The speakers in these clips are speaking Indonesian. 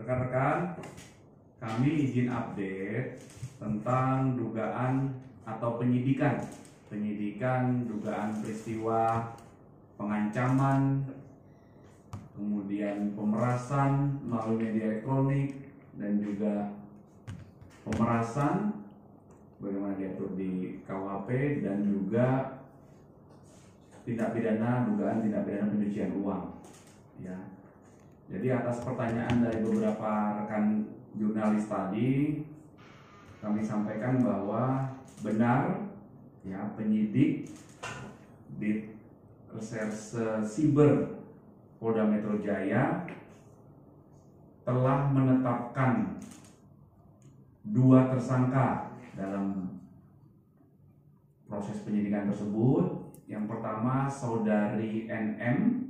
Rekan-rekan, kami izin update tentang dugaan atau penyidikan dugaan peristiwa pengancaman, kemudian pemerasan melalui media elektronik, dan juga pemerasan bagaimana diatur di KUHP, dan juga dugaan tindak pidana pencucian uang. Ya. Jadi atas pertanyaan dari beberapa rekan jurnalis tadi, kami sampaikan bahwa benar ya, penyidik di Reserse Siber Polda Metro Jaya telah menetapkan 2 tersangka dalam proses penyidikan tersebut. Yang pertama saudari NM,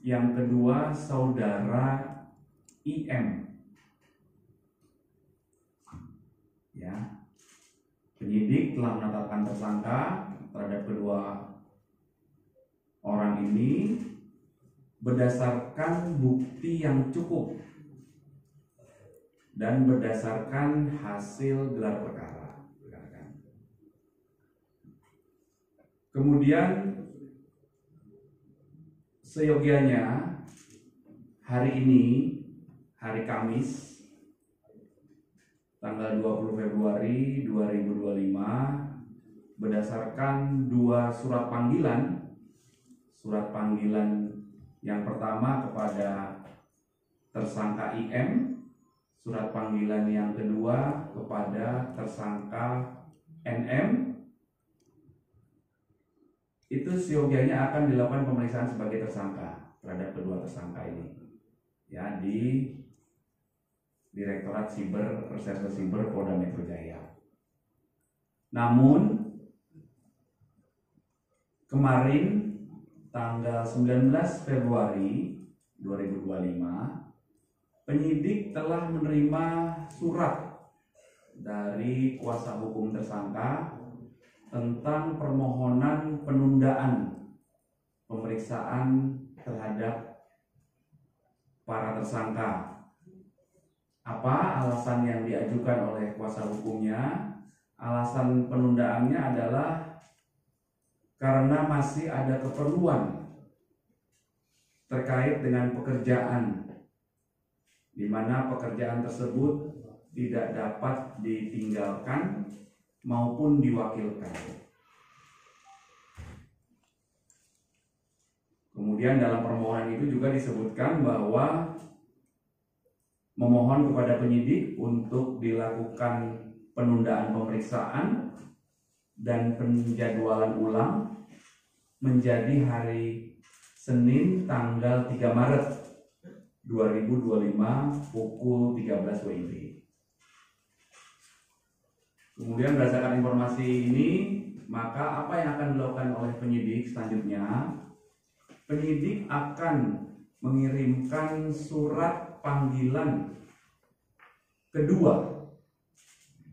yang kedua saudara IM. Ya, penyidik telah menetapkan tersangka terhadap kedua orang ini berdasarkan bukti yang cukup dan berdasarkan hasil gelar perkara. Kemudian seyogianya hari ini, hari Kamis, tanggal 20 Februari 2025, berdasarkan 2 surat panggilan. Surat panggilan yang pertama kepada tersangka IM, surat panggilan yang kedua kepada tersangka NM. Itu seyogianya akan dilakukan pemeriksaan sebagai tersangka terhadap kedua tersangka ini ya, di Direktorat Reserse Siber Polda Metro Jaya. Namun kemarin tanggal 19 Februari 2025, penyidik telah menerima surat dari kuasa hukum tersangka tentang permohonan penundaan pemeriksaan terhadap para tersangka. Apa alasan yang diajukan oleh kuasa hukumnya? Alasan penundaannya adalah karena masih ada keperluan terkait dengan pekerjaan, di mana pekerjaan tersebut tidak dapat ditinggalkan maupun diwakilkan. Kemudian dalam permohonan itu juga disebutkan bahwa memohon kepada penyidik untuk dilakukan penundaan pemeriksaan dan penjadwalan ulang menjadi hari Senin tanggal 3 Maret 2025 pukul 13 WIB. Kemudian berdasarkan informasi ini, maka apa yang akan dilakukan oleh penyidik selanjutnya? Penyidik akan mengirimkan surat panggilan kedua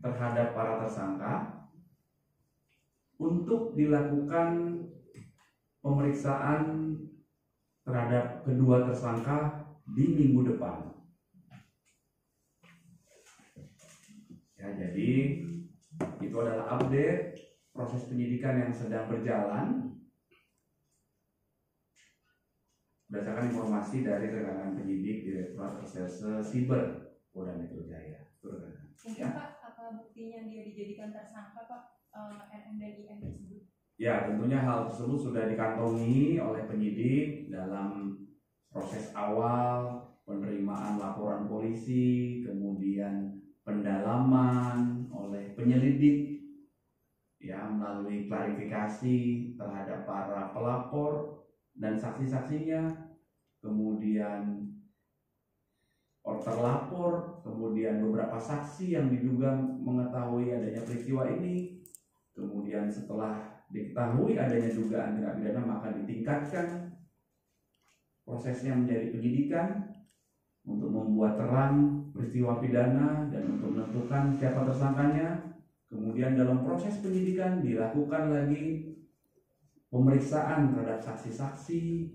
terhadap para tersangka untuk dilakukan pemeriksaan terhadap kedua tersangka di minggu depan. Ya, jadi itu adalah update proses penyidikan yang sedang berjalan berdasarkan informasi dari rekan penyidik Direktorat Reserse Siber Polda Metro Jaya. Mungkin ya. Pak, apa buktinya dia dijadikan tersangka Pak, NM dan IM tersebut? Ya, tentunya hal tersebut sudah dikantongi oleh penyidik dalam proses awal penerimaan laporan polisi, kemudian pendalaman oleh penyelidik ya, melalui klarifikasi terhadap para pelapor dan saksi-saksinya, kemudian terlapor, kemudian beberapa saksi yang diduga mengetahui adanya peristiwa ini. Kemudian setelah diketahui adanya dugaan tindak pidana, maka ditingkatkan prosesnya menjadi penyidikan untuk membuat terang peristiwa pidana dan untuk menentukan siapa tersangkanya. Kemudian dalam proses penyidikan dilakukan lagi pemeriksaan terhadap saksi-saksi,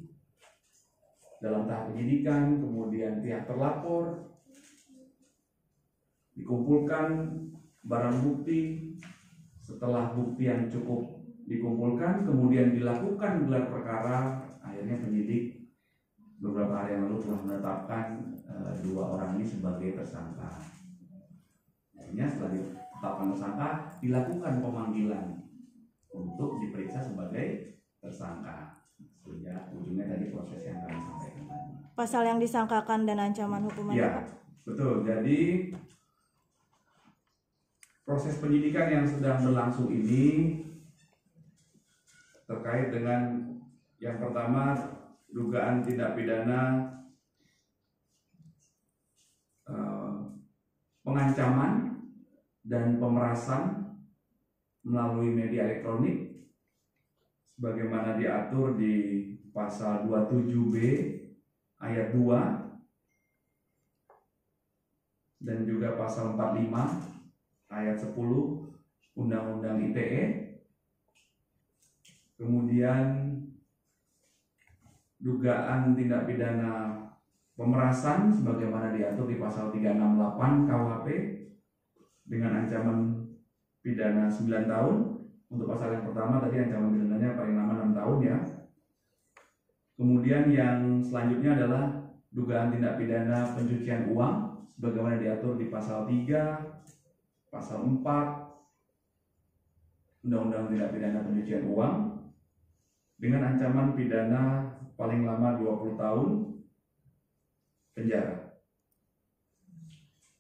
dalam tahap penyidikan, kemudian pihak terlapor, dikumpulkan barang bukti. Setelah bukti yang cukup dikumpulkan, kemudian dilakukan gelar perkara, akhirnya penyidik beberapa hari yang lalu telah menetapkan dua orang ini sebagai tersangka. Akhirnya setelah ditetapkan tersangka, dilakukan pemanggilan untuk diperiksa sebagai tersangka. Sehingga ujungnya tadi proses yang kami sampaikan tadi. Pasal yang disangkakan dan ancaman hukumannya, Ya, Pak? betul. Jadi proses penyidikan yang sedang berlangsung ini terkait dengan yang pertama dugaan tindak pidana pengancaman dan pemerasan melalui media elektronik sebagaimana diatur di pasal 27B ayat 2 dan juga pasal 45 ayat 10 Undang-Undang ITE. Kemudian dugaan tindak pidana pemerasan sebagaimana diatur di pasal 368 KUHP dengan ancaman pidana 9 tahun. Untuk pasal yang pertama tadi ancaman pidananya paling lama 6 tahun ya. Kemudian yang selanjutnya adalah dugaan tindak pidana pencucian uang sebagaimana diatur di pasal 3, pasal 4 Undang-Undang Tindak Pidana Pencucian Uang dengan ancaman pidana paling lama 20 tahun penjara.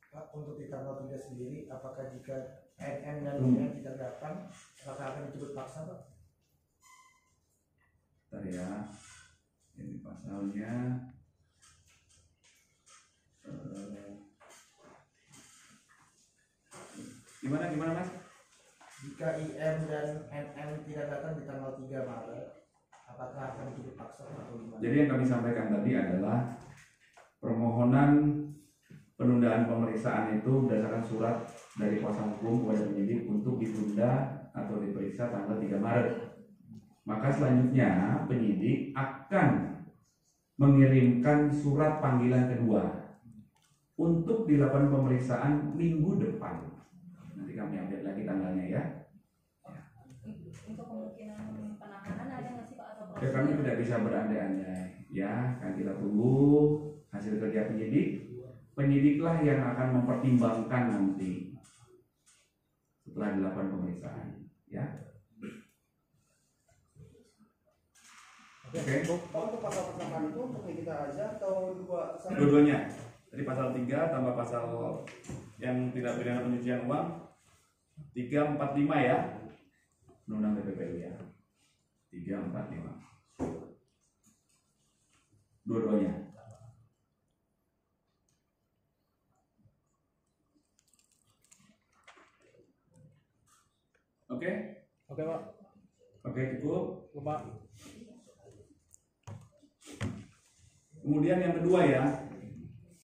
Pak, untuk di tanggal 3 sendiri, apakah jika NN dan IN tidak datang, apakah akan dijemput paksa, Pak? Bentar ya, ini pasalnya. Gimana Mas? Jika IN dan NN tidak datang di tanggal 3 Maret, apakah akan dijemput paksa atau gimana? Jadi yang kami sampaikan tadi adalah permohonan penundaan pemeriksaan itu berdasarkan surat dari kuasa hukum kepada penyidik untuk ditunda atau diperiksa tanggal 3 Maret. Maka selanjutnya penyidik akan mengirimkan surat panggilan kedua untuk dilakukan pemeriksaan minggu depan. Nanti kami update lagi tanggalnya ya. Untuk kemungkinan penahanan ada nggak sih Pak atau Ya kami tidak bisa berandai-andai ya, kan kita tunggu hasil kerja penyidik. Penyidiklah yang akan mempertimbangkan nanti setelah dilakukan pemeriksaan ya. Oke. Untuk pasal persamaan itu untuk kita aja atau Dua-duanya. Jadi pasal 3 tambah pasal yang tidak pidana pencucian uang 345 ya. Undang-Undang TPPU ya. 345. Dua-duanya. Oke? Oke, Pak. Oke, cukup. Pak. Kemudian yang kedua ya,